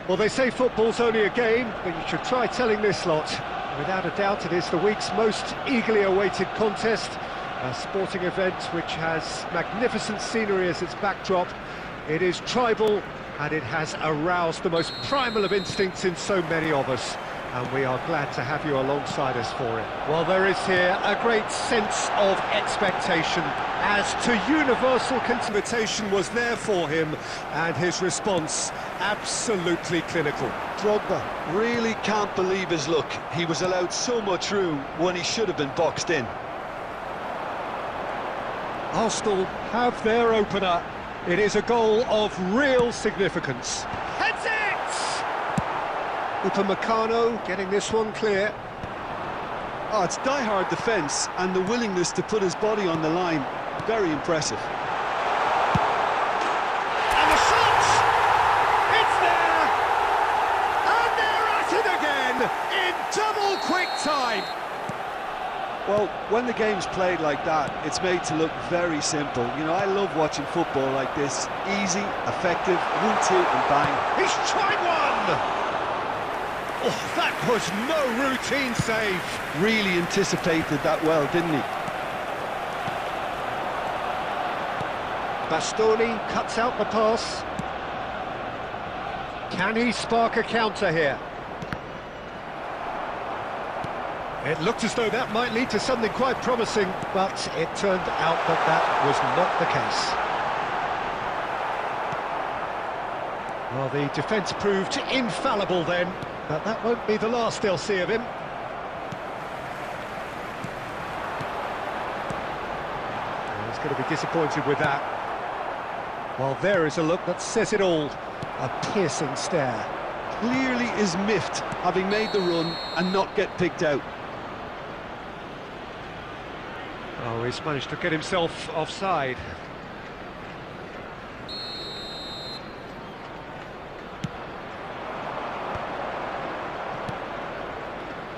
Well, they say football's only a game, but you should try telling this lot. Without a doubt, it is the week's most eagerly awaited contest, a sporting event which has magnificent scenery as its backdrop. It is tribal, and it has aroused the most primal of instincts in so many of us. And we are glad to have you alongside us for it. Well, there is here a great sense of expectation, as to universal invitation was there for him, and his response absolutely clinical. Drogba really can't believe his luck. He was allowed so much room when he should have been boxed in. Arsenal have their opener. It is a goal of real significance. Heads it! Upamecano getting this one clear. Oh, it's die-hard defence and the willingness to put his body on the line. Very impressive. And the shot! It's there! And they're at it again in double quick time! Well, when the game's played like that, it's made to look very simple. You know, I love watching football like this. Easy, effective, 1-2 and bang. He's tried one! Oh, that was no routine save. Really anticipated that well, didn't he? Bastoni cuts out the pass. Can he spark a counter here? It looked as though that might lead to something quite promising, but it turned out that that was not the case. Well, the defence proved infallible then, but that won't be the last they'll see of him. He's going to be disappointed with that. Well, there is a look that says it all. A piercing stare. Clearly is miffed, having made the run and not get picked out. Oh, he's managed to get himself offside.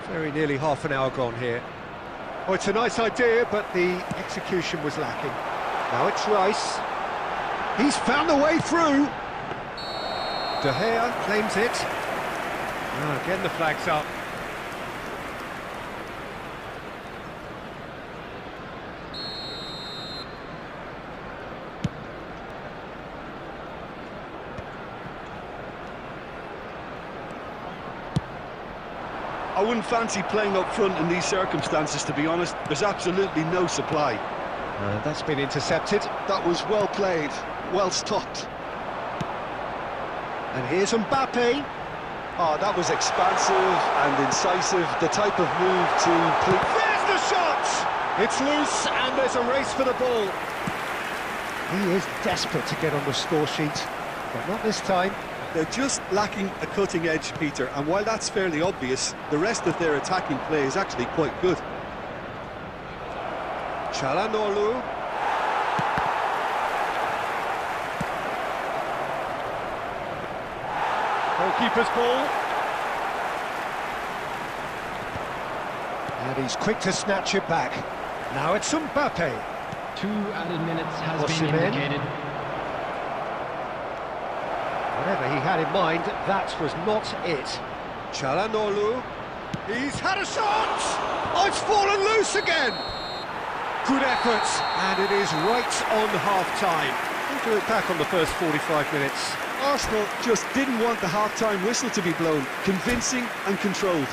Very nearly half an hour gone here. Oh, it's a nice idea, but the execution was lacking. Now it's Rice. He's found the way through. De Gea claims it. Oh, again the flag's up. I wouldn't fancy playing up front in these circumstances, to be honest. There's absolutely no supply. That's been intercepted. That was well played, well stopped. And here's Mbappe. Oh, that was expansive and incisive, the type of move to... There's the shot! It's loose, and there's a race for the ball. He is desperate to get on the score sheet, but not this time. They're just lacking a cutting edge, Peter, and while that's fairly obvious, the rest of their attacking play is actually quite good. Çalhanoğlu. Goalkeeper's ball. And he's quick to snatch it back. Now it's Mbappe. 2 added minutes has been indicated. Whatever he had in mind, that was not it. Çalhanoğlu. He's had a shot! Oh, it's fallen loose again! Good effort, and it is right on half-time. We'll do it back on the first 45 minutes. Arsenal just didn't want the half-time whistle to be blown. Convincing and controlled.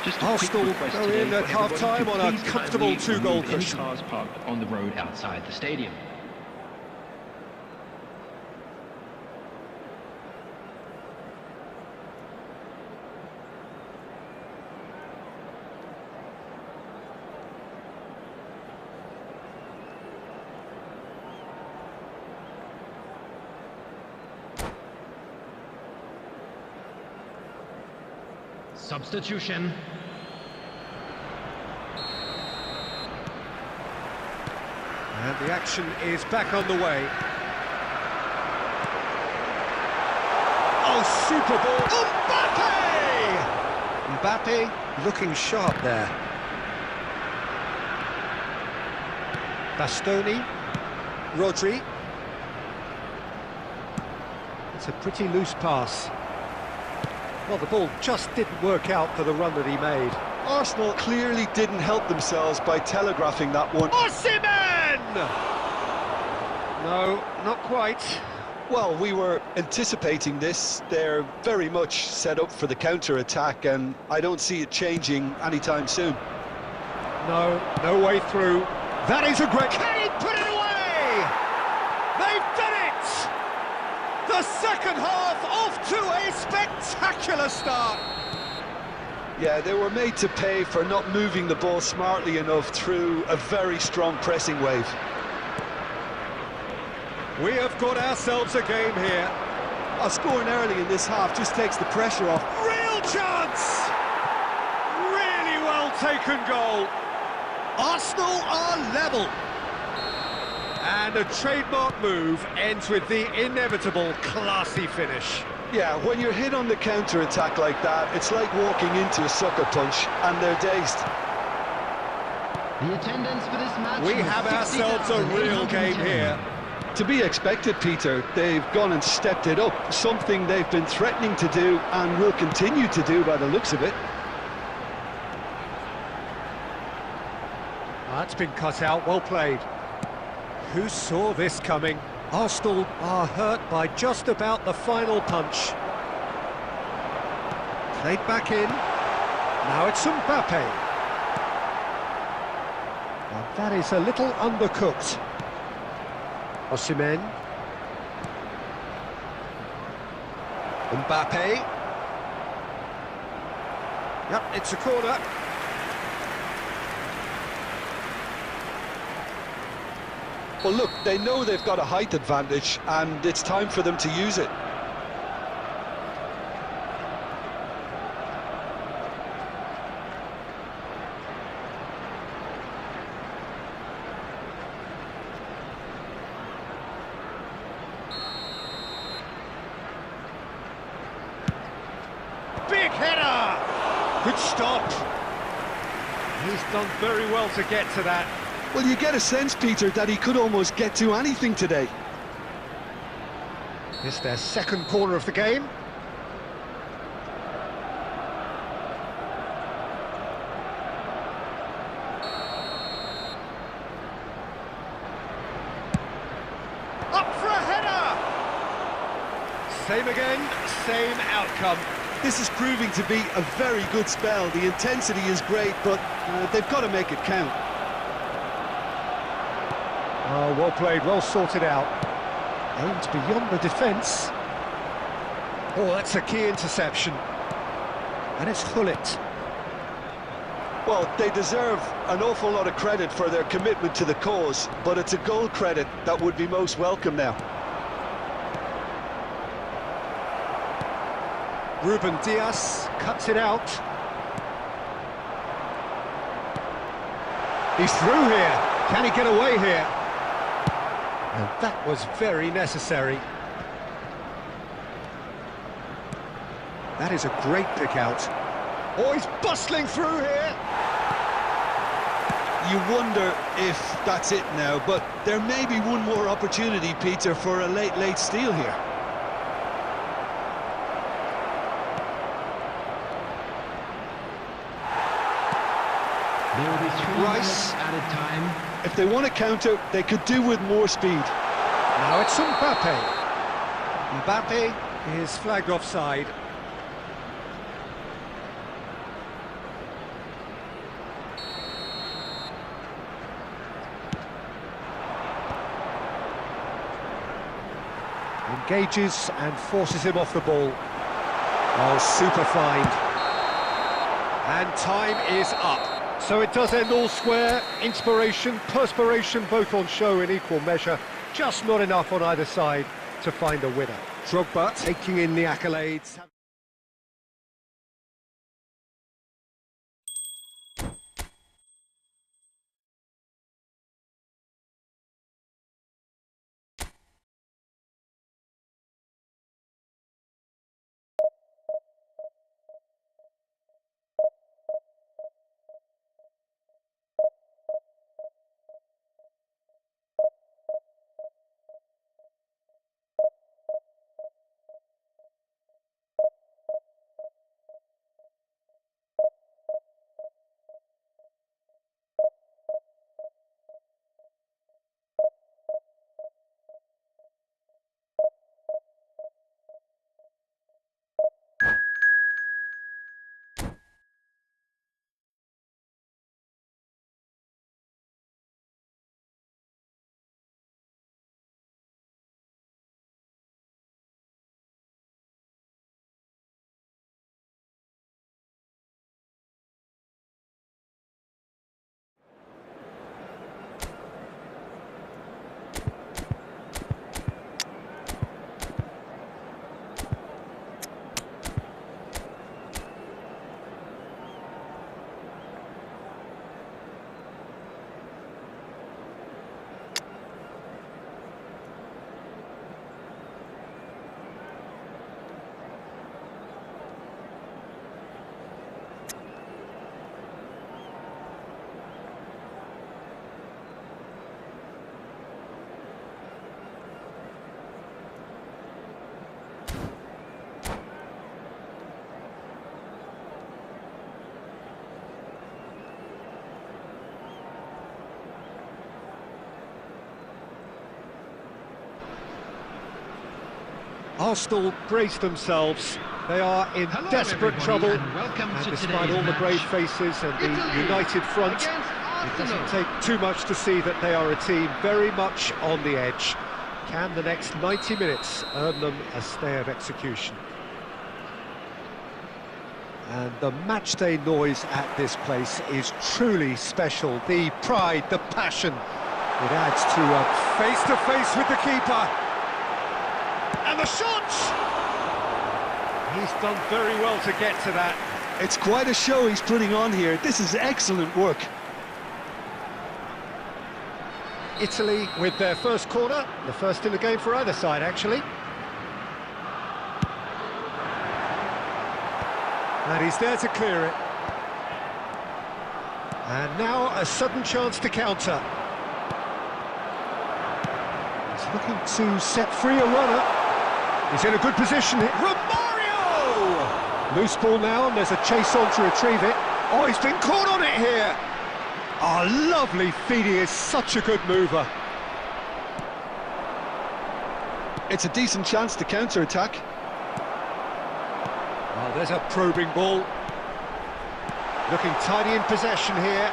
Just Arsenal go in at half-time on a comfortable 2-goal cushion. Cars parked on the road outside the stadium. Substitution. And the action is back on the way. Oh, super ball. Mbappe! Mbappe looking sharp there. Bastoni. Rodri. It's a pretty loose pass. Well, the ball just didn't work out for the run that he made. Arsenal clearly didn't help themselves by telegraphing that one. Osimhen! No, not quite. Well, we were anticipating this. They're very much set up for the counter-attack, and I don't see it changing anytime soon. No, no way through. That is a great... Can he put it away? They've done it! The second half off to a spectacular start. Yeah, they were made to pay for not moving the ball smartly enough through a very strong pressing wave. We have got ourselves a game here. Scoring early in this half just takes the pressure off. Real chance! Really well taken goal. Arsenal are level. And a trademark move ends with the inevitable classy finish. Yeah, when you're hit on the counter-attack like that, it's like walking into a sucker punch, and they're dazed. The attendance for this match. We have ourselves a real game here. To be expected, Peter. They've gone and stepped it up, something they've been threatening to do and will continue to do by the looks of it. That's been cut out, well played. Who saw this coming? Arsenal are hurt by just about the final punch. Played back in. Now it's Mbappe. And that is a little undercooked. Osimhen. Mbappe. Yep, it's a corner. Well, look, they know they've got a height advantage, and it's time for them to use it. Big header! Good stop. He's done very well to get to that. Well, you get a sense, Peter, that he could almost get to anything today. It's their second corner of the game. Up for a header! Same again, same outcome. This is proving to be a very good spell. The intensity is great, but they've got to make it count. Oh, well played, well sorted out. Aimed beyond the defence. Oh, that's a key interception. And it's Hullet. Well, they deserve an awful lot of credit for their commitment to the cause, but it's a goal credit that would be most welcome now. Ruben Dias cuts it out. He's through here. Can he get away here? And that was very necessary. That is a great pick out. Oh, he's bustling through here. You wonder if that's it now, but there may be one more opportunity, Peter, for a late steal here. There will be 3 minutes added time. If they want to counter, they could do with more speed. Now it's Mbappe. Mbappe is flagged offside. Engages and forces him off the ball. Oh, super find. And time is up. So it does end all square. Inspiration, perspiration, both on show in equal measure. Just not enough on either side to find a winner. Drogba taking in the accolades. Arsenal brace themselves. They are in Hello desperate everybody, trouble, and welcome and to despite today's all the brave match. faces and the Italy united front, against it doesn't Arsenal. take too much to see that they are a team very much on the edge. Can the next 90 minutes earn them a stay of execution? And the matchday noise at this place is truly special. The pride, the passion, it adds to a face-to-face with the keeper. And the shot! He's done very well to get to that. It's quite a show he's putting on here. This is excellent work. Italy with their first corner, the first in the game for either side, actually. And he's there to clear it. And now a sudden chance to counter. He's looking to set free a runner. He's in a good position here. Romario! Loose ball now, and there's a chase on to retrieve it. Oh, he's been caught on it here. Oh, lovely feed. He is such a good mover. It's a decent chance to counter-attack. Well, there's a probing ball. Looking tidy in possession here.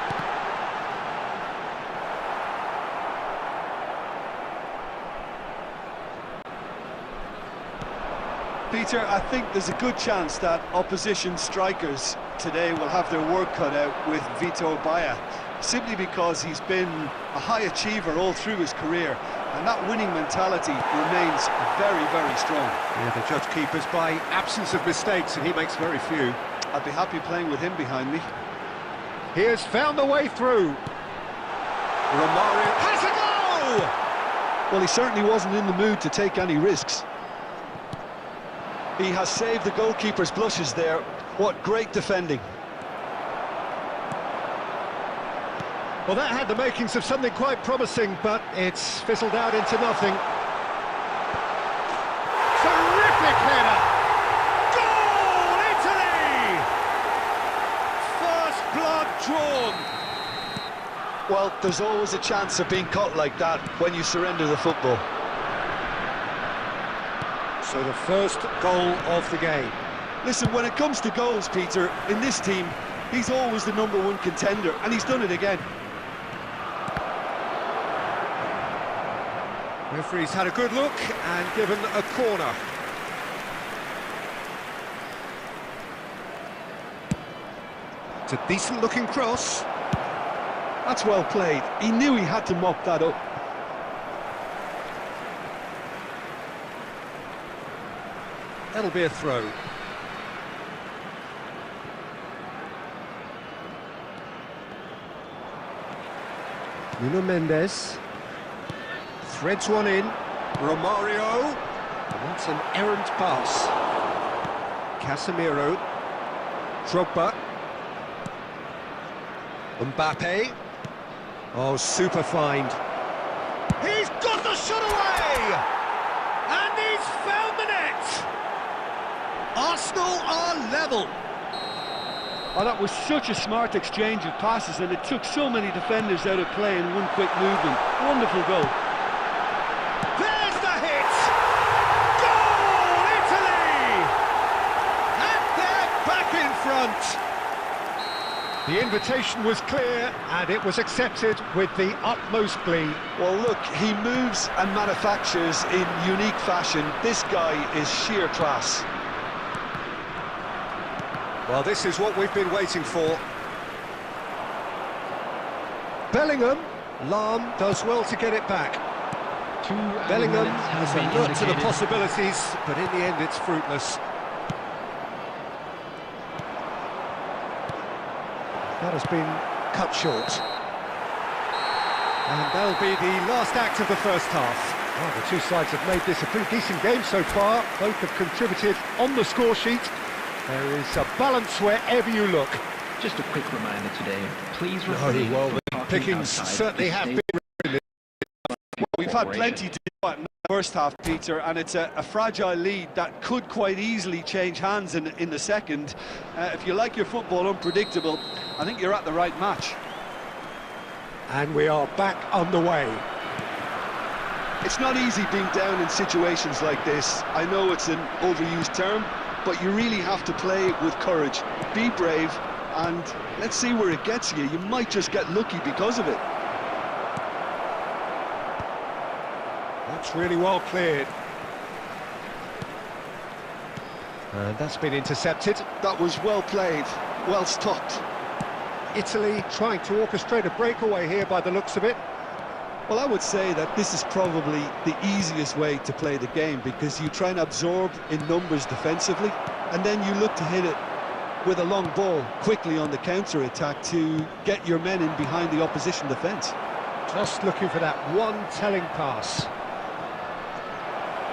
Peter, I think there's a good chance that opposition strikers today will have their work cut out with Vitor Baia, simply because he's been a high achiever all through his career, and that winning mentality remains very, very strong. Yeah, they judge keepers by absence of mistakes, and he makes very few. I'd be happy playing with him behind me. He has found the way through. Romario has a goal! Well, he certainly wasn't in the mood to take any risks. He has saved the goalkeeper's blushes there. What great defending. Well, that had the makings of something quite promising, but it's fizzled out into nothing. Terrific header! Goal, Italy! First blood drawn. Well, there's always a chance of being caught like that when you surrender the football. So the first goal of the game. Listen, when it comes to goals, Peter, in this team, he's always the #1 contender, and he's done it again. Referee's had a good look and given a corner. It's a decent-looking cross. That's well played. He knew he had to mop that up. That'll be a throw. Nuno Mendes threads one in. Romario. And that's an errant pass. Casemiro. Drogba. Mbappe. Oh, super find. He's got the shot away! And he's found the net! Arsenal are level. Oh, that was such a smart exchange of passes, and it took so many defenders out of play in one quick movement. Wonderful goal. There's the hit! Goal, Italy! And they're back in front. The invitation was clear, and it was accepted with the utmost glee. Well, look, he moves and manufactures in unique fashion. This guy is sheer class. Well, this is what we've been waiting for. Bellingham. Lahm does well to get it back. Bellingham has a look to the possibilities, but in the end it's fruitless. That has been cut short. And that'll be the last act of the first half. Well, the two sides have made this a pretty decent game so far. Both have contributed on the score sheet. There is a balance wherever you look. Just a quick reminder today, please refrain well, from the parking pickings outside certainly the have stadium. been. Well, we've had plenty to do in the first half, Peter, and it's a fragile lead that could quite easily change hands in the second. If you like your football unpredictable, I think you're at the right match. And we are back underway. It's not easy being down in situations like this. I know it's an overused term, but you really have to play it with courage. Be brave, and let's see where it gets you. You might just get lucky because of it. That's really well cleared. And that's been intercepted. That was well played, well stopped. Italy trying to orchestrate a breakaway here by the looks of it. Well, I would say that this is probably the easiest way to play the game, because you try and absorb in numbers defensively, and then you look to hit it with a long ball quickly on the counter-attack to get your men in behind the opposition defence. Just looking for that one telling pass.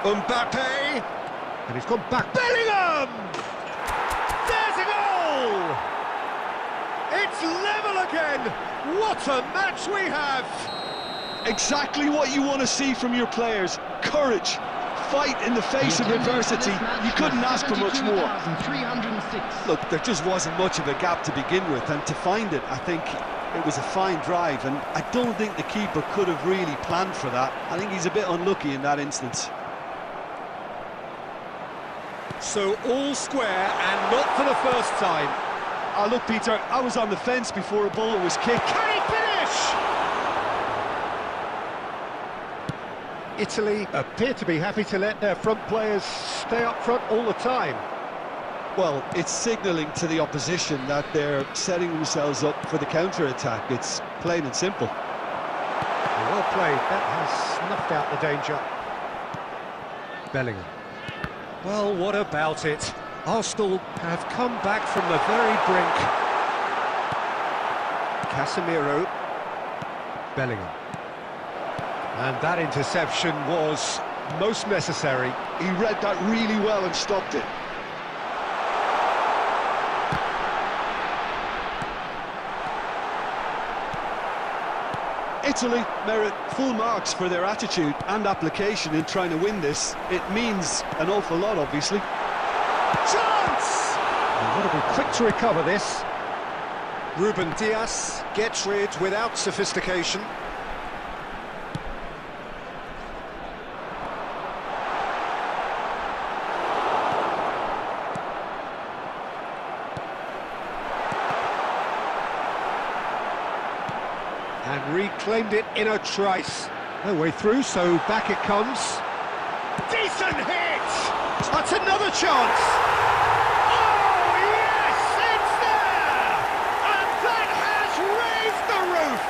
Mbappe! And he's gone back. Bellingham! There's a goal! It's level again! What a match we have! Exactly what you want to see from your players. Courage, fight in the face of adversity. You couldn't ask for much more. Look, there just wasn't much of a gap to begin with, and to find it, I think it was a fine drive, and I don't think the keeper could have really planned for that. I think he's a bit unlucky in that instance. So all square, and not for the first time. Oh, look, Peter, I was on the fence before a ball was kicked. Can he finish? Italy appear to be happy to let their front players stay up front all the time. Well, it's signalling to the opposition that they're setting themselves up for the counter-attack. It's plain and simple. Well played, that has snuffed out the danger. Bellingham. Well, what about it? Arsenal have come back from the very brink. Casemiro. Bellingham. And that interception was most necessary. He read that really well and stopped it. Italy merit full marks for their attitude and application in trying to win this. It means an awful lot, obviously. Chance! They've got to be quick to recover this. Ruben Dias gets rid without sophistication. And reclaimed it in a trice. No way through, so back it comes. Decent hit! That's another chance! Oh, yes! It's there! And that has raised the roof!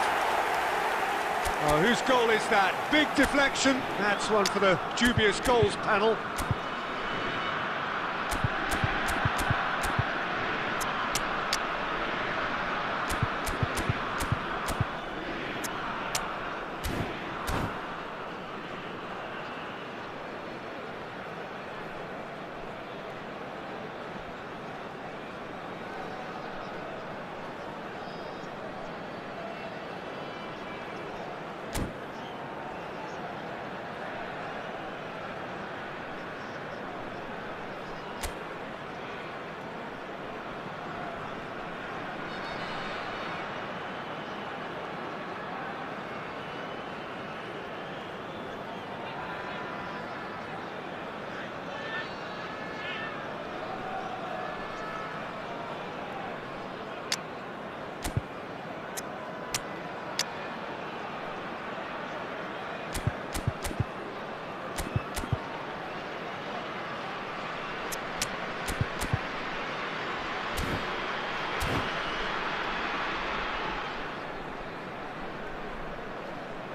Oh, whose goal is that? Big deflection. That's one for the dubious goals panel.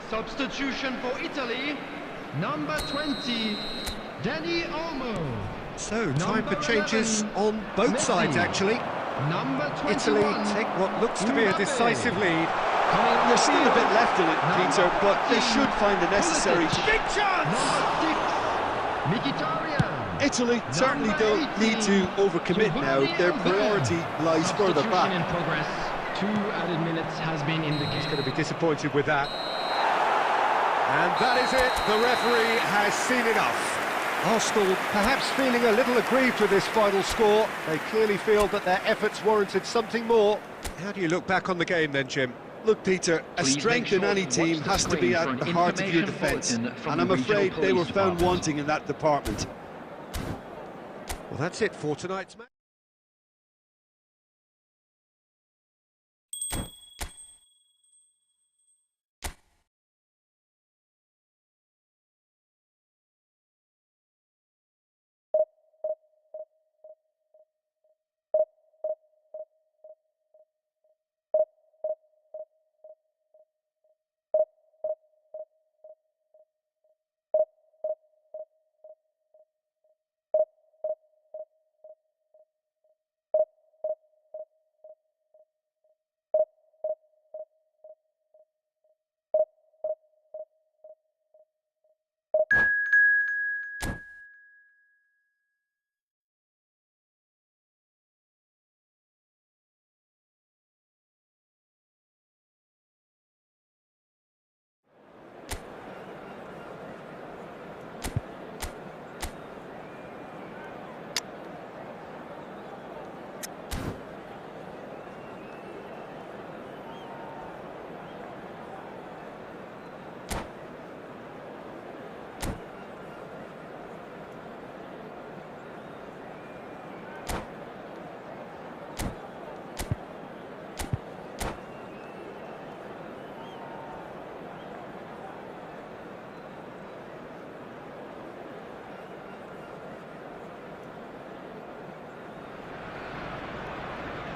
Substitution for Italy, number 20, Dani Olmo. So, time for changes on both sides, actually. Number 21, Italy take what looks to be a decisive lead. There's still a bit left in it, Peter, but they should find the necessary... Big chance! Number 6, Mkhitaryan. Italy certainly don't need to overcommit now. Their priority lies further back. In progress. 2 added minutes has been indicated. He's going to be disappointed with that. And that is it. The referee has seen enough. Arsenal perhaps feeling a little aggrieved with this final score. They clearly feel that their efforts warranted something more. How do you look back on the game then, Jim? Look, Peter, a Please strength make in sure any you watch team the has to screen be for at an the heart of your information defence, bulletin from and the I'm regional afraid they were police found department. wanting in that department. Well, that's it for tonight's match.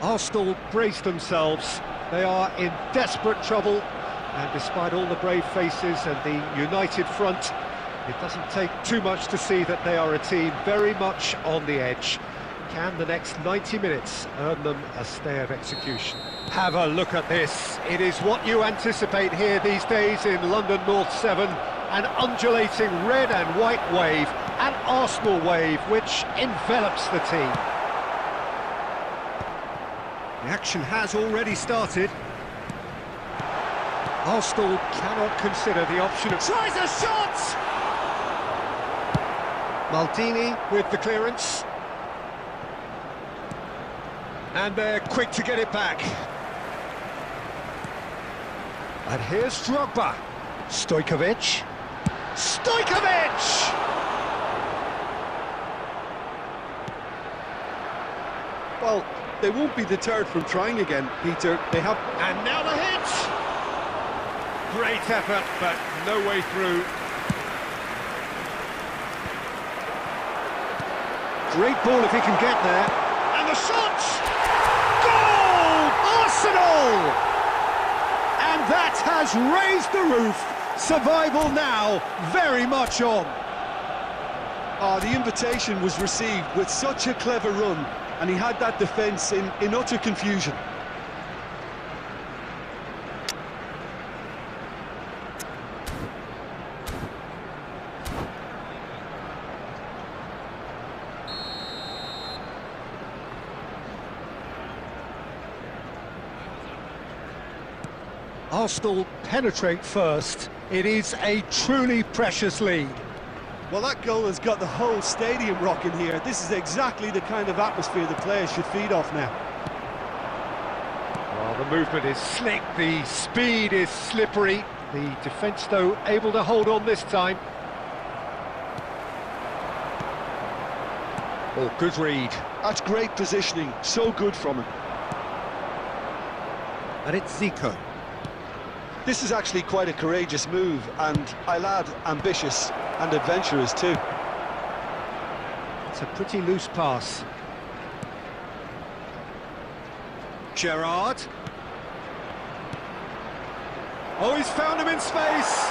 Arsenal brace themselves. They are in desperate trouble, and despite all the brave faces and the united front, it doesn't take too much to see that they are a team very much on the edge. Can the next 90 minutes earn them a stay of execution? Have a look at this. It is what you anticipate here these days in London North 7. An undulating red and white wave, an Arsenal wave which envelops the team. The action has already started. Arsenal cannot consider the option of... Tries a shot! Maldini with the clearance. And they're quick to get it back. And here's Drogba. Stojkovic. Stojkovic! Well, they won't be deterred from trying again, Peter. They have... And now the hit! Great effort, but no way through. Great ball if he can get there. And the shot! Goal! Arsenal! And that has raised the roof. Survival now, very much on. The invitation was received with such a clever run, and he had that defence in utter confusion. Arsenal penetrate first. It is a truly precious lead. Well, that goal has got the whole stadium rocking here. This is exactly the kind of atmosphere the players should feed off now. Well, the movement is slick, the speed is slippery. The defence, though, able to hold on this time. Oh, good read. That's great positioning, so good from him. And it's Zico. This is actually quite a courageous move, and I'll add ambitious and adventurous too. It's a pretty loose pass. Gerrard. Oh, he's found him in space!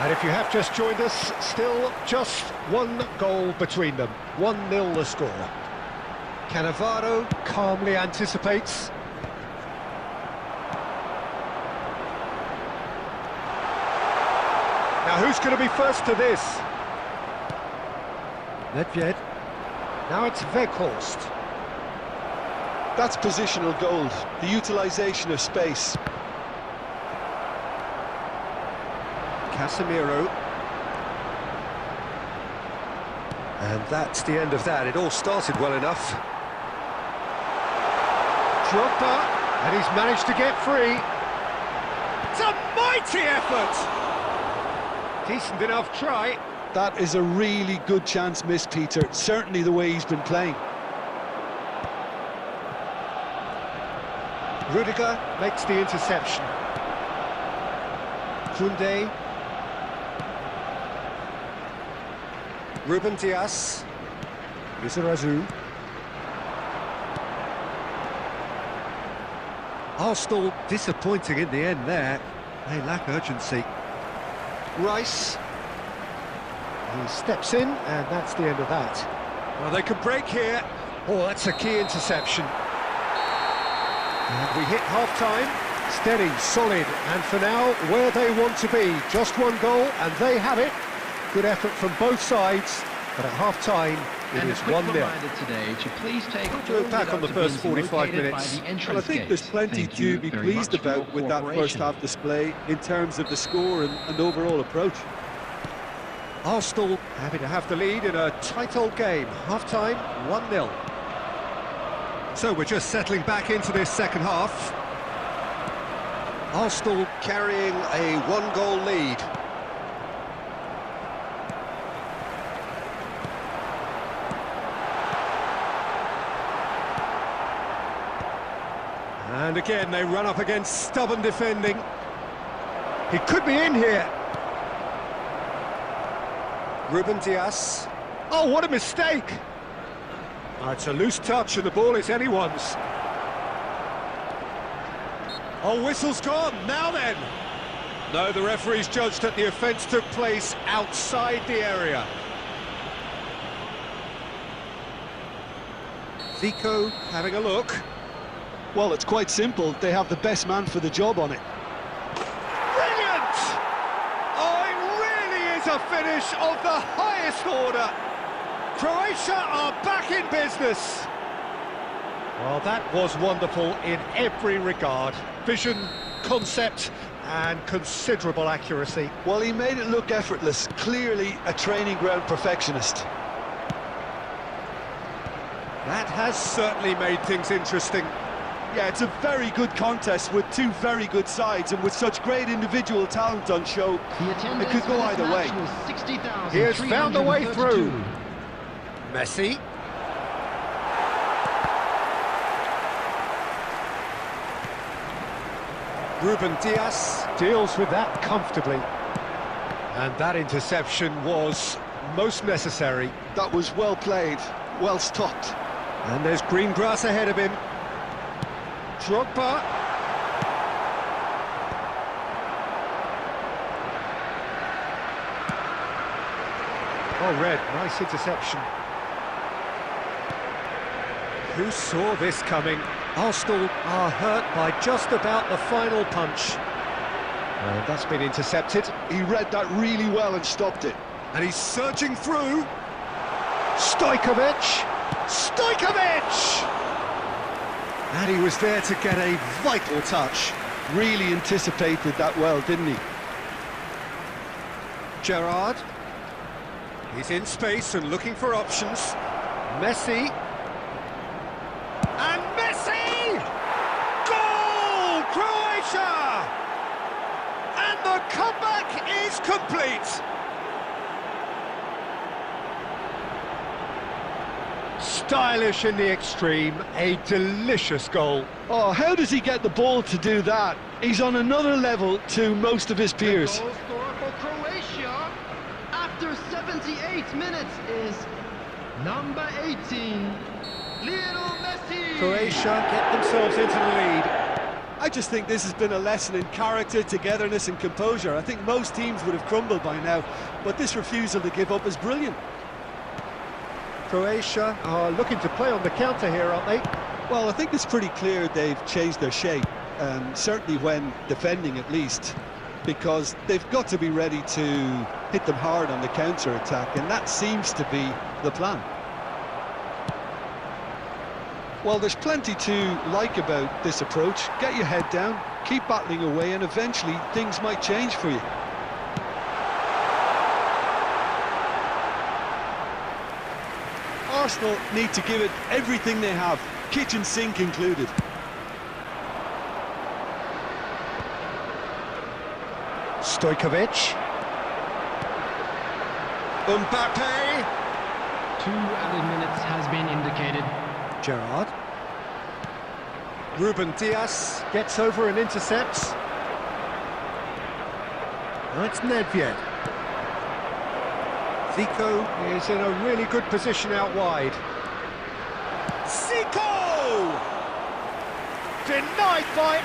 And if you have just joined us, still just one goal between them. 1-0 the score. Cannavaro calmly anticipates. Now who's going to be first to this? Nedved. Now it's Weghorst. That's positional gold, the utilisation of space. Casemiro. And that's the end of that. It all started well enough. Drogba. And he's managed to get free. It's a mighty effort! Decent enough try. That is a really good chance missed, Peter. Certainly the way he's been playing. Rudiger makes the interception. Koundé. Ruben Dias. Lizarazu. Arsenal disappointing in the end there. They lack urgency. Rice. He steps in, and that's the end of that. Well, they could break here. Oh, that's a key interception. And we hit half-time. Steady, solid, and for now, where they want to be. Just one goal, and they have it. Good effort from both sides, but at half-time, it is 1-0. Today to please take to look back on the first 45 minutes. Well, I think there's plenty to be pleased about with that first-half display in terms of the score and overall approach. Arsenal happy to have the lead in a tight old game. Half-time, 1-0. So we're just settling back into this second half. Arsenal carrying a one-goal lead. And again, they run up against stubborn defending. He could be in here. Ruben Dias. Oh, what a mistake! Oh, it's a loose touch and the ball is anyone's. Oh, whistle's gone. Now then. No, the referee's judged that the offence took place outside the area. Zico having a look. Well, it's quite simple. They have the best man for the job on it. Brilliant! Oh, it really is a finish of the highest order. Croatia are back in business. Well, that was wonderful in every regard. Vision, concept, and considerable accuracy. Well, he made it look effortless. Clearly a training ground perfectionist. That has certainly made things interesting. Yeah, it's a very good contest with two very good sides, and with such great individual talent on show, it could go either way. He has found a way through. Messi. Ruben Dias deals with that comfortably. And that interception was most necessary. That was well played, well stopped. And there's green grass ahead of him. Drogba. Oh, red, nice interception. Who saw this coming? Arsenal are hurt by just about the final punch. And that's been intercepted. He read that really well and stopped it. And he's surging through. Stojkovic! Stojkovic! And he was there to get a vital touch. Really anticipated that well, didn't he? Gerrard. He's in space and looking for options. Messi. And Messi! Goal! Croatia! And the comeback is complete. Stylish in the extreme, a delicious goal. Oh, how does he get the ball to do that? He's on another level to most of his peers. The goal scorer for Croatia after 78 minutes is number 18, Lionel Messi. Croatia get themselves into the lead. I just think this has been a lesson in character, togetherness and composure. I think most teams would have crumbled by now, but this refusal to give up is brilliant. Croatia are looking to play on the counter here, aren't they? Well, I think it's pretty clear they've changed their shape, certainly when defending at least, because they've got to be ready to hit them hard on the counter-attack, and that seems to be the plan. Well, there's plenty to like about this approach. Get your head down, keep battling away, and eventually things might change for you. Arsenal need to give it everything they have, kitchen sink included. Stojkovic. Mbappe. 2 added minutes has been indicated. Gerrard. Ruben Dias gets over and intercepts. Now it's Nedved. Zico is in a really good position out wide. Zico! Denied by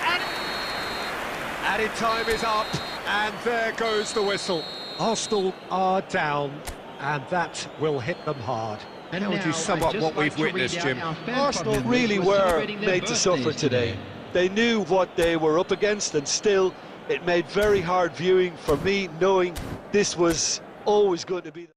added time is up, and there goes the whistle. Arsenal are down, and that will hit them hard. How would you sum up what we've witnessed, Jim? Arsenal really were made to suffer today. They knew what they were up against, and still it made very hard viewing for me, knowing this was always going to be.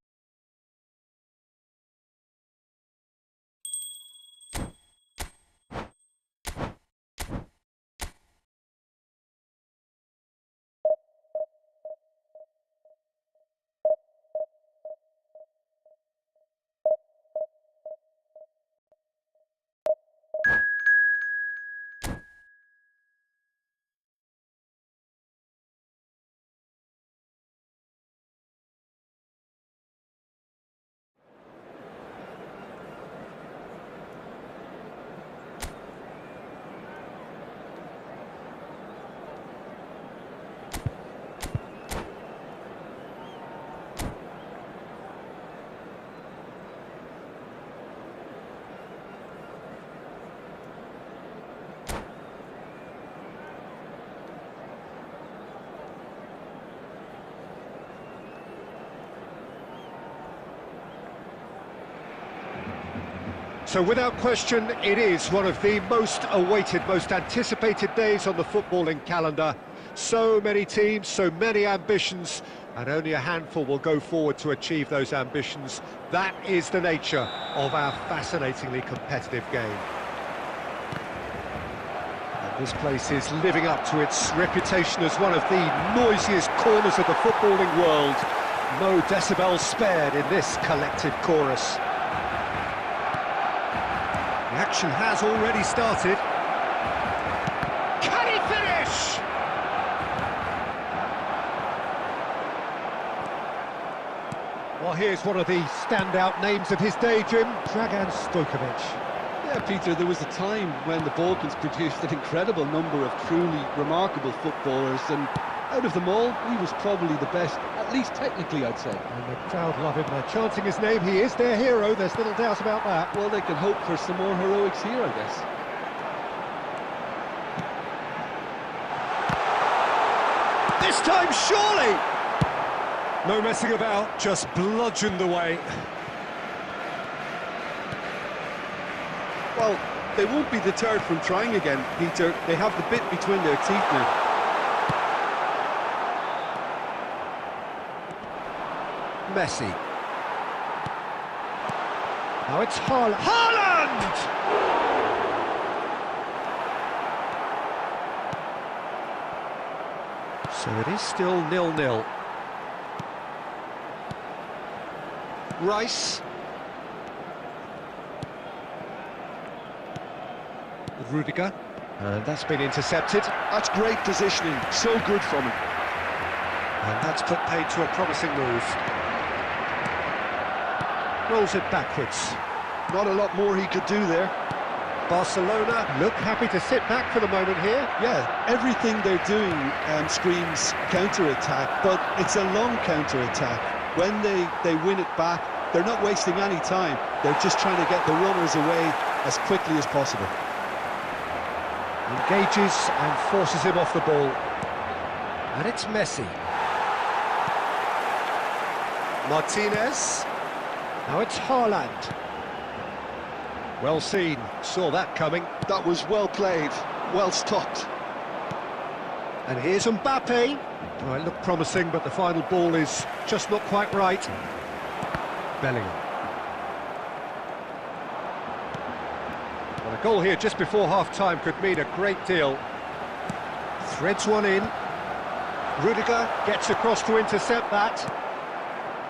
So without question, it is one of the most awaited, most anticipated days on the footballing calendar. So many teams, so many ambitions, and only a handful will go forward to achieve those ambitions. That is the nature of our fascinatingly competitive game. And this place is living up to its reputation as one of the noisiest corners of the footballing world. No decibels spared in this collective chorus. The action has already started. Can he finish? Well, here's one of the standout names of his day, Jim. Dragan Stojkovic. Yeah, Peter, there was a time when the Balkans produced an incredible number of truly remarkable footballers, and out of them all, he was probably the best, at least technically, I'd say. And the crowd love him. They're chanting his name. He is their hero. There's little doubt about that. Well, they can hope for some more heroics here, I guess. This time, surely! No messing about, just bludgeoned away. Well, they won't be deterred from trying again, Peter. They have the bit between their teeth now. Messi. Now it's Haaland! So it is still 0-0. Rice. Rudiger. And that's been intercepted. That's great positioning, so good from him. And that's put paid to a promising move. Rolls it backwards. Not a lot more he could do there. Barcelona look happy to sit back for the moment here. Yeah, everything they're doing screams counter-attack, but it's a long counter-attack. When they win it back, they're not wasting any time. They're just trying to get the runners away as quickly as possible. Engages and forces him off the ball. And it's Messi. Martinez. Now it's Haaland. Well seen, saw that coming. That was well played, well stopped. And here's Mbappe. Oh, it looked promising, but the final ball is just not quite right. Bellingham. Well, a goal here just before half-time could mean a great deal. Threads one in. Rudiger gets across to intercept that.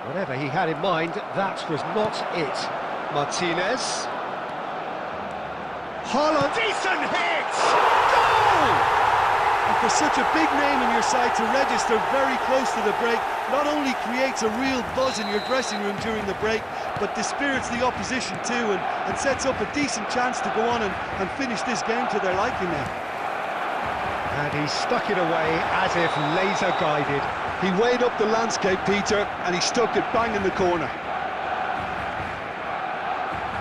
Whatever he had in mind, that was not it. Martinez. Haaland. Decent hit! Goal! And for such a big name in your side to register very close to the break, not only creates a real buzz in your dressing room during the break, but dispirits the opposition too, and sets up a decent chance to go on and finish this game to their liking now. And he stuck it away as if laser guided. He weighed up the landscape, Peter, and he stuck it bang in the corner.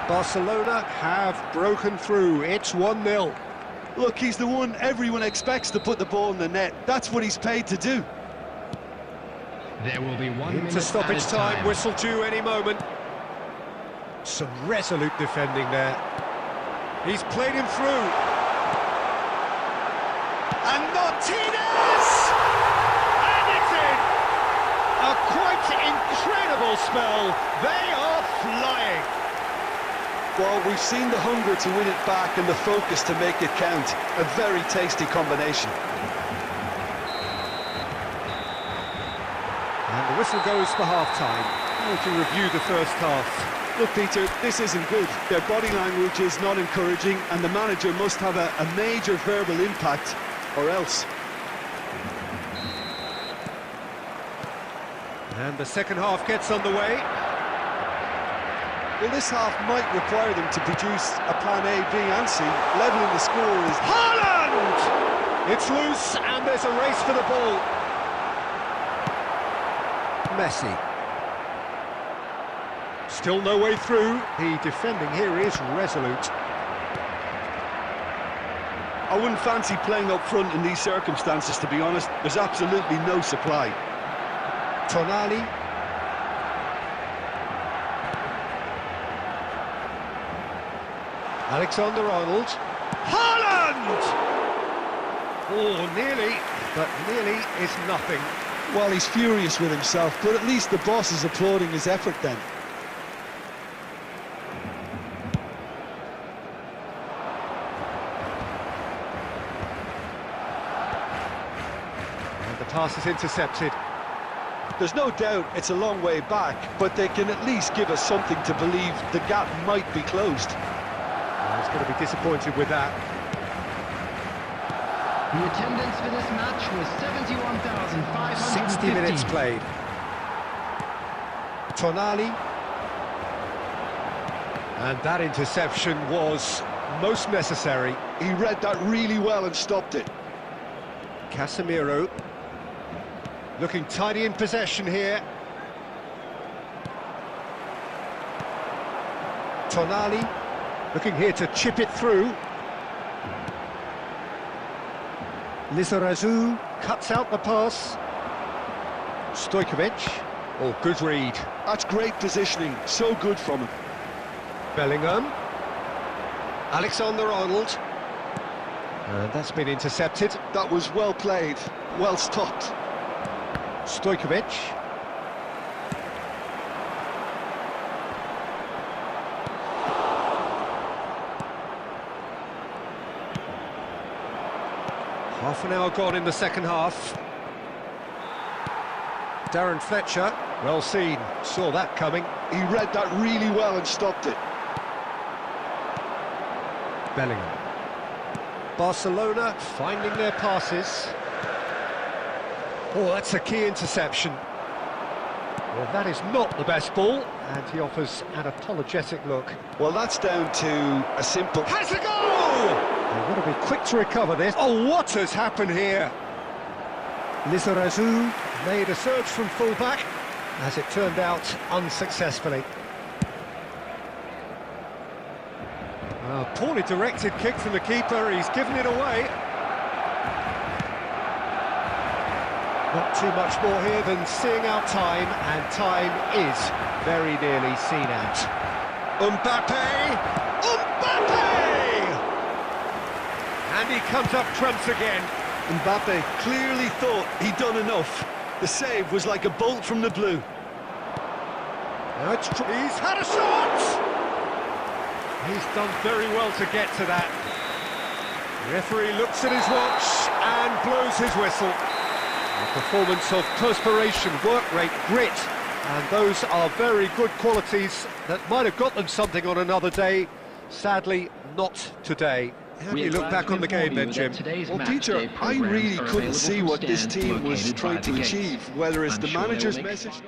Barcelona have broken through. It's 1-0. Look, he's the one everyone expects to put the ball in the net. That's what he's paid to do. There will be 1 minute Into stoppage time, whistle due any moment. Some resolute defending there. He's played him through. And Martinez! And it's in! A quite incredible spell. They are flying. Well, we've seen the hunger to win it back and the focus to make it count. A very tasty combination. And the whistle goes for half-time. How to review the first half? Look, Peter, this isn't good. Their body language is not encouraging, and the manager must have a major verbal impact, or else. And the second half gets underway. Well, this half might require them to produce a plan A, B and C. Levelling the score is... Haaland! It's loose and there's a race for the ball. Messi. Still no way through. The defending here is resolute. I wouldn't fancy playing up front in these circumstances, to be honest. There's absolutely no supply. Tonali. Alexander-Arnold. Haaland! Oh, nearly, but nearly is nothing. Well, he's furious with himself, but at least the boss is applauding his effort then. And the pass is intercepted. There's no doubt it's a long way back, but they can at least give us something to believe the gap might be closed. He's going to be disappointed with that. The attendance for this match was 71,550. 60 minutes played. Tonali. And that interception was most necessary. He read that really well and stopped it. Casemiro. Looking tidy in possession here. Tonali. Looking here to chip it through. Lizarazu cuts out the pass. Stojkovic. Oh, good read. That's great positioning. So good from him. Bellingham. Alexander-Arnold. And that's been intercepted. That was well played. Well stopped. Stojkovic. Half an hour gone in the second half. Darren Fletcher, well seen, saw that coming. He read that really well and stopped it. Bellingham. Barcelona finding their passes. Oh, that's a key interception. Well, that is not the best ball, and he offers an apologetic look. Well, that's down to a simple... Has a goal! They've got to be quick to recover this. Oh, what has happened here? Lizarazu made a surge from full-back, as it turned out unsuccessfully. A poorly directed kick from the keeper, he's given it away. Not too much more here than seeing out time, and time is very nearly seen out. Mbappe! And he comes up trumps again. Mbappe clearly thought he'd done enough. The save was like a bolt from the blue. He's had a shot! He's done very well to get to that. The referee looks at his watch and blows his whistle. A performance of perspiration, work rate, grit, and those are very good qualities that might have got them something on another day. Sadly, not today. How do you look back on the game then, Jim? Well, Peter, I really couldn't see what this team was trying to achieve, whether it's the manager's message...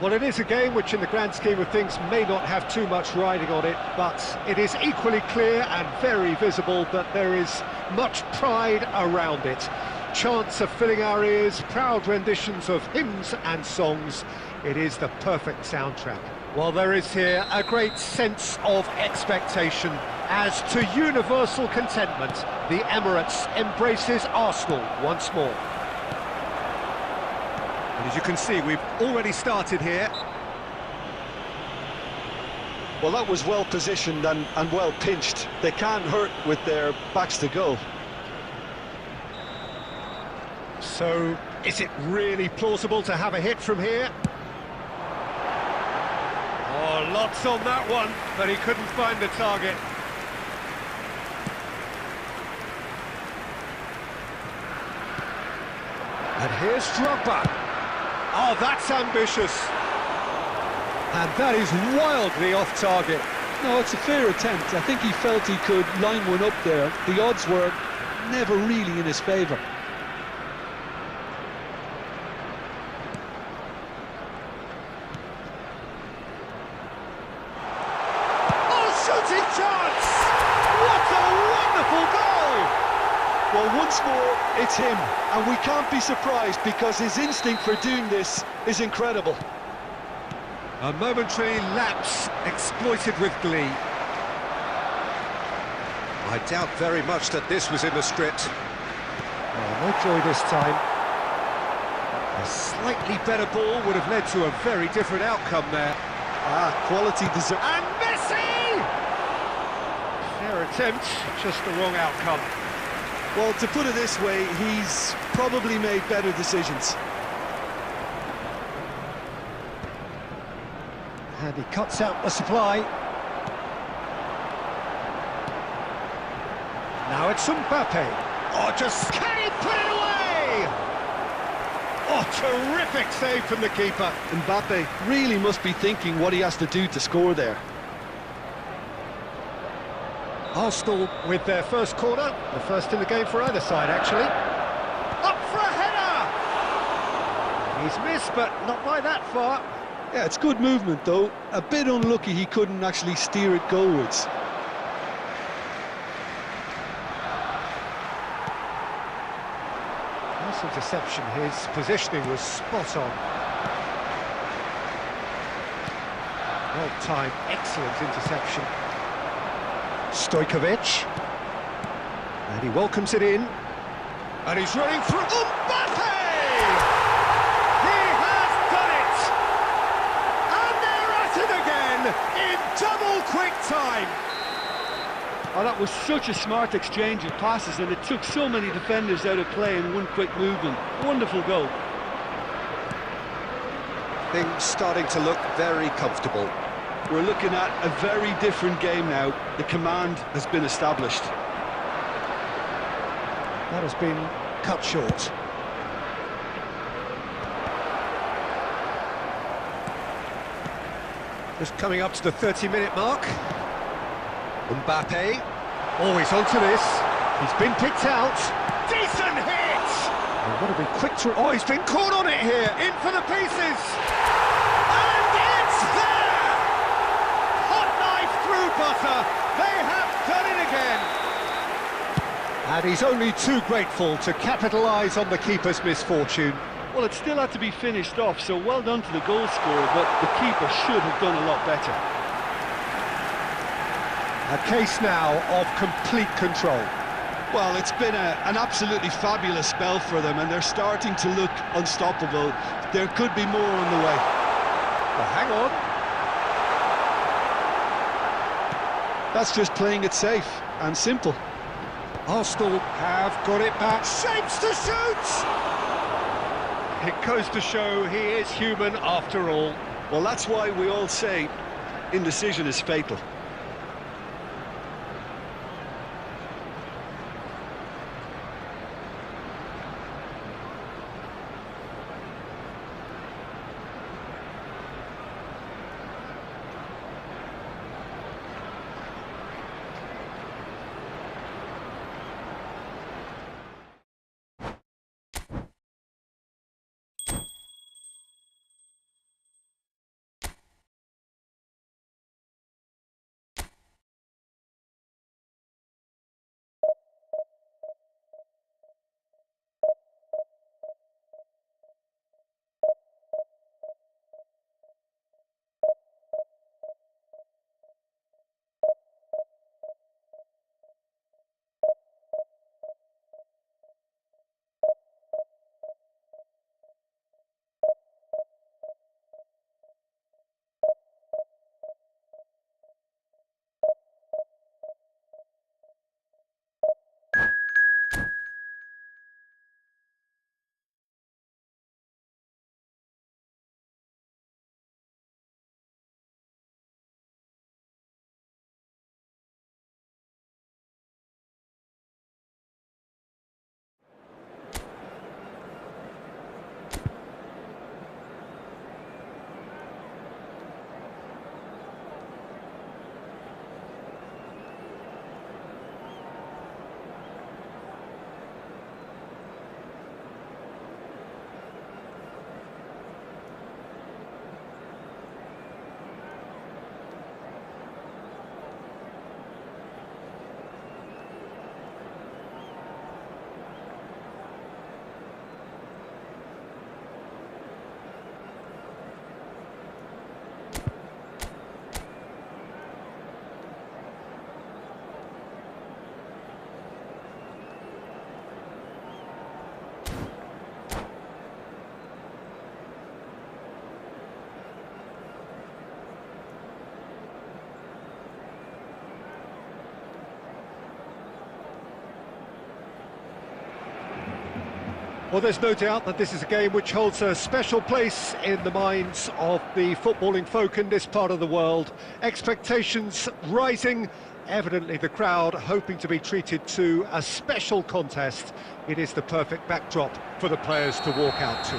Well, it is a game which in the grand scheme of things may not have too much riding on it, but it is equally clear and very visible that there is much pride around it. Chants are filling our ears, proud renditions of hymns and songs. It is the perfect soundtrack. Well, there is here a great sense of expectation as to universal contentment. The Emirates embraces Arsenal once more. And as you can see, we've already started here. Well, that was well positioned and well pinched. They can't hurt with their backs to goal. So, is it really plausible to have a hit from here? Oh, lots on that one, but he couldn't find the target. And here's Drogba. Oh, that's ambitious. And that is wildly off target. No, it's a fair attempt. I think he felt he could line one up there. The odds were never really in his favour. Shooting chance! What a wonderful goal! Well, once more, it's him, and we can't be surprised because his instinct for doing this is incredible. A momentary lapse exploited with glee. I doubt very much that this was in the script. Oh, no joy this time. A slightly better ball would have led to a very different outcome there. Quality deserve. And Messi! Fair attempt, just the wrong outcome. Well, to put it this way, he's probably made better decisions. And he cuts out the supply. Now it's Mbappe. Oh, just can he put it away? Oh, terrific save from the keeper. Mbappe really must be thinking what he has to do to score there. Arsenal with their first corner, the first in the game for either side, actually. Up for a header! He's missed, but not by that far. Yeah, it's good movement, though. A bit unlucky he couldn't actually steer it goalwards. Nice interception, his positioning was spot on. Well-timed, excellent interception. Stojkovic, and he welcomes it in, and he's running through. Mbappe! He has done it! And they're at it again in double quick time. Oh, that was such a smart exchange of passes, and it took so many defenders out of play in one quick movement. Wonderful goal. Things starting to look very comfortable. We're looking at a very different game now. The command has been established. That has been cut short. Just coming up to the 30-minute mark. Mbappe, always onto this. He's been picked out. Decent hit! Oh, what a big quick throw. Oh, he's been caught on it here. In for the pieces. And it's there! Hot knife through butter. They have done it again. And he's only too grateful to capitalise on the keeper's misfortune. Well, it still had to be finished off, so well done to the goal scorer, but the keeper should have done a lot better. A case now of complete control. Well, it's been an absolutely fabulous spell for them, and they're starting to look unstoppable. There could be more on the way. Well, hang on. That's just playing it safe and simple. Arsenal have got it back. Shapes to shoot! It goes to show he is human after all. Well, that's why we all say indecision is fatal. Well, there's no doubt that this is a game which holds a special place in the minds of the footballing folk in this part of the world. Expectations rising, evidently the crowd hoping to be treated to a special contest. It is the perfect backdrop for the players to walk out to.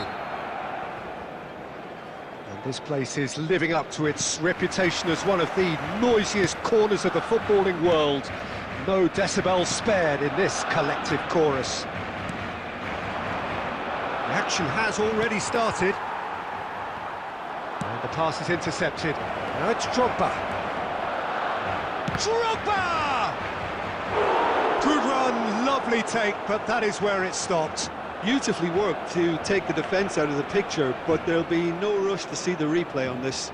And this place is living up to its reputation as one of the noisiest corners of the footballing world. No decibels spared in this collective chorus. The action has already started. And the pass is intercepted. Now it's Drogba. Drogba! Good run, lovely take, but that is where it stopped. Beautifully worked to take the defence out of the picture, but there'll be no rush to see the replay on this.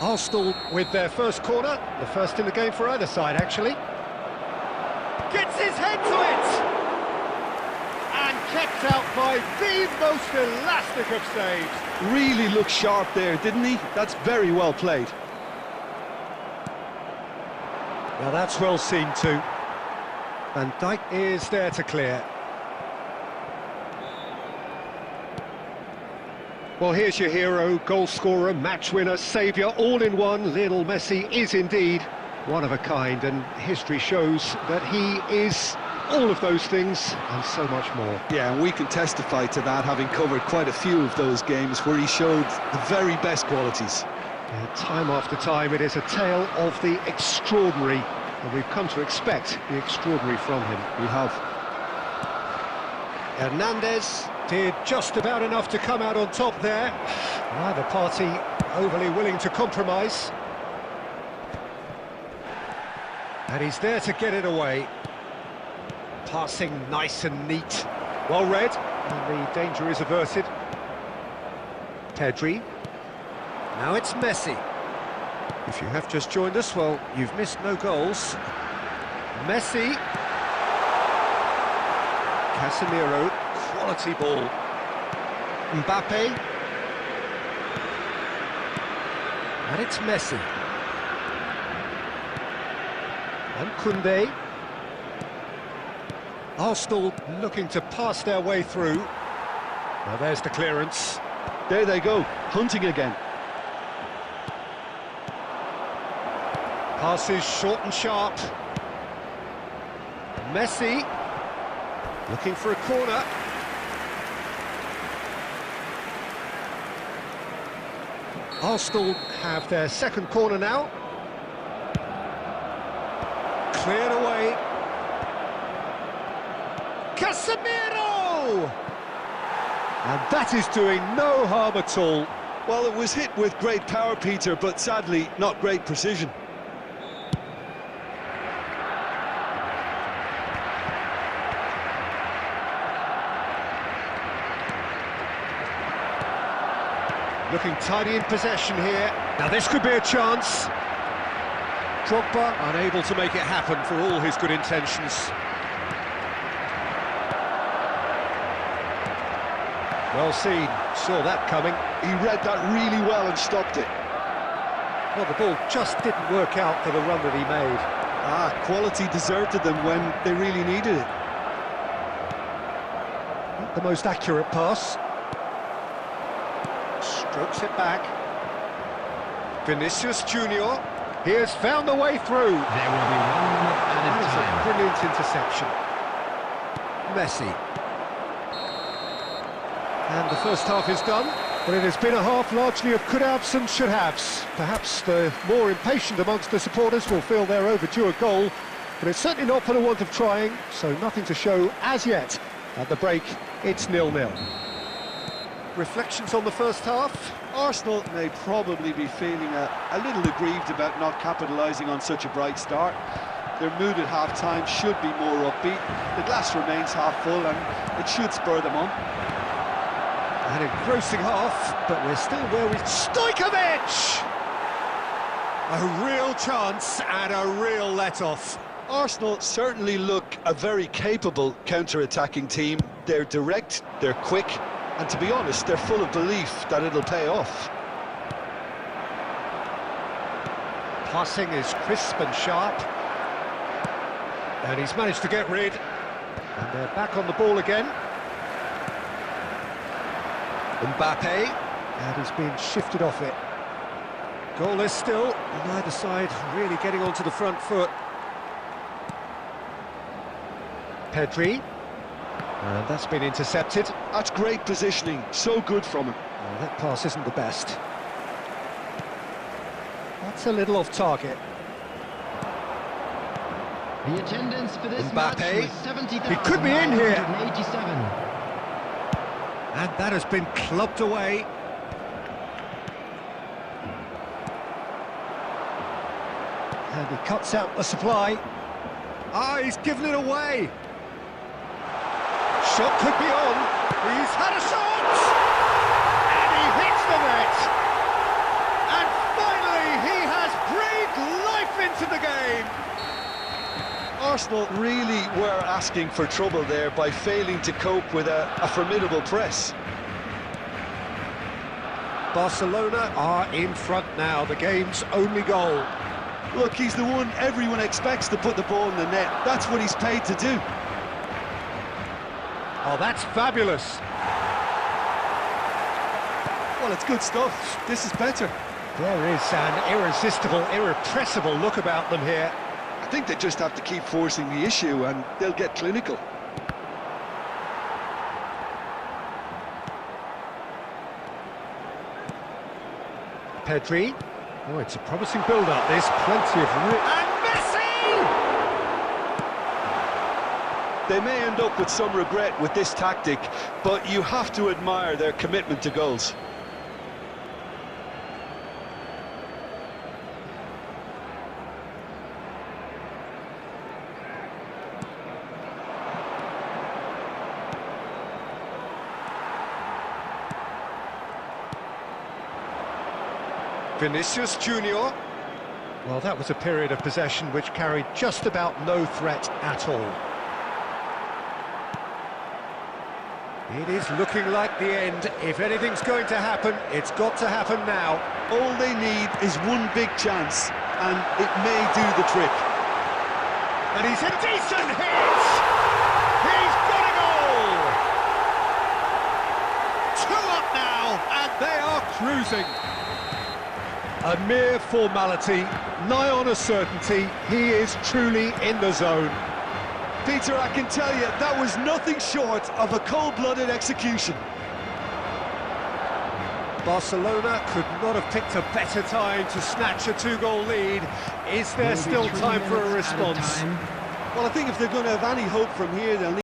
Arsenal with their first corner, the first in the game for either side, actually. Gets his head to it! And kept out by the most elastic of saves. Really looked sharp there, didn't he? That's very well played. Now that's well seen too. Van Dijk is there to clear. Well, here's your hero, goal scorer, match winner, saviour, all in one. Lionel Messi is indeed one of a kind, and history shows that he is all of those things and so much more. Yeah, and we can testify to that, having covered quite a few of those games where he showed the very best qualities. Yeah, time after time, it is a tale of the extraordinary, and we've come to expect the extraordinary from him. We have. Hernandez did just about enough to come out on top there. Neither party overly willing to compromise. And he's there to get it away. Passing nice and neat. Well read, and the danger is averted. Pedri. Now it's Messi. If you have just joined us, well, you've missed no goals. Messi. Casemiro, quality ball. Mbappe. And it's Messi. And Koundé. Arsenal looking to pass their way through. Now there's the clearance. There they go, hunting again. Passes short and sharp. Messi. Looking for a corner. Arsenal have their second corner now. Cleared away. Casemiro! And that is doing no harm at all. Well, it was hit with great power, Peter, but sadly not great precision. Looking tidy in possession here. Now this could be a chance. Drogba unable to make it happen for all his good intentions. Well seen, saw that coming. He read that really well and stopped it. Well, the ball just didn't work out for the run that he made. Quality deserted them when they really needed it. Not the most accurate pass. Strokes it back. Vinicius Junior. He has found the way through. There will be 1 minute added That is time. a brilliant interception. Messi. And the first half is done, but it has been a half largely of could-haves and should-haves. Perhaps the more impatient amongst the supporters will feel they're overdue a goal, but it's certainly not for the want of trying, so nothing to show as yet. At the break, it's 0-0. Reflections on the first half? Arsenal may probably be feeling a little aggrieved about not capitalising on such a bright start. Their mood at half-time should be more upbeat. The glass remains half full and it should spur them on. An engrossing half, but we're still where we... Stojkovic! A real chance and a real let-off. Arsenal certainly look a very capable counter-attacking team. They're direct, they're quick, and to be honest, they're full of belief that it'll pay off. Passing is crisp and sharp. And he's managed to get rid. And they're back on the ball again. Mbappe, and he's been shifted off it. Goalless still, neither side really getting onto the front foot. Pedri, and that's been intercepted. That's great positioning, so good from him. Well, that pass isn't the best. That's a little off target. The attendance for this Mbappe. match was 70,000. He could be in here. 187. And that has been clubbed away. And he cuts out the supply. He's given it away. Shot could be on. He's had a shot! And he hits the net. And finally, he has breathed life into the game. Arsenal really were asking for trouble there by failing to cope with a formidable press. Barcelona are in front now, the game's only goal. Look, he's the one everyone expects to put the ball in the net. That's what he's paid to do. Oh, that's fabulous. Well, it's good stuff. This is better. There is an irresistible, irrepressible look about them here. I think they just have to keep forcing the issue and they'll get clinical. Pedri. Oh, it's a promising build-up, this. Plenty of room. And Messi! They may end up with some regret with this tactic, but you have to admire their commitment to goals. Vinicius Junior. Well, that was a period of possession which carried just about no threat at all. It is looking like the end. If anything's going to happen, it's got to happen now. All they need is one big chance, and it may do the trick. And he's a decent hit! He's got a goal! 2 up now, and they are cruising. A mere formality, nigh on a certainty. He is truly in the zone. Peter, I can tell you, that was nothing short of a cold-blooded execution. Barcelona could not have picked a better time to snatch a 2-goal lead. Is there still time for a response? Well, I think if they're going to have any hope from here, they'll need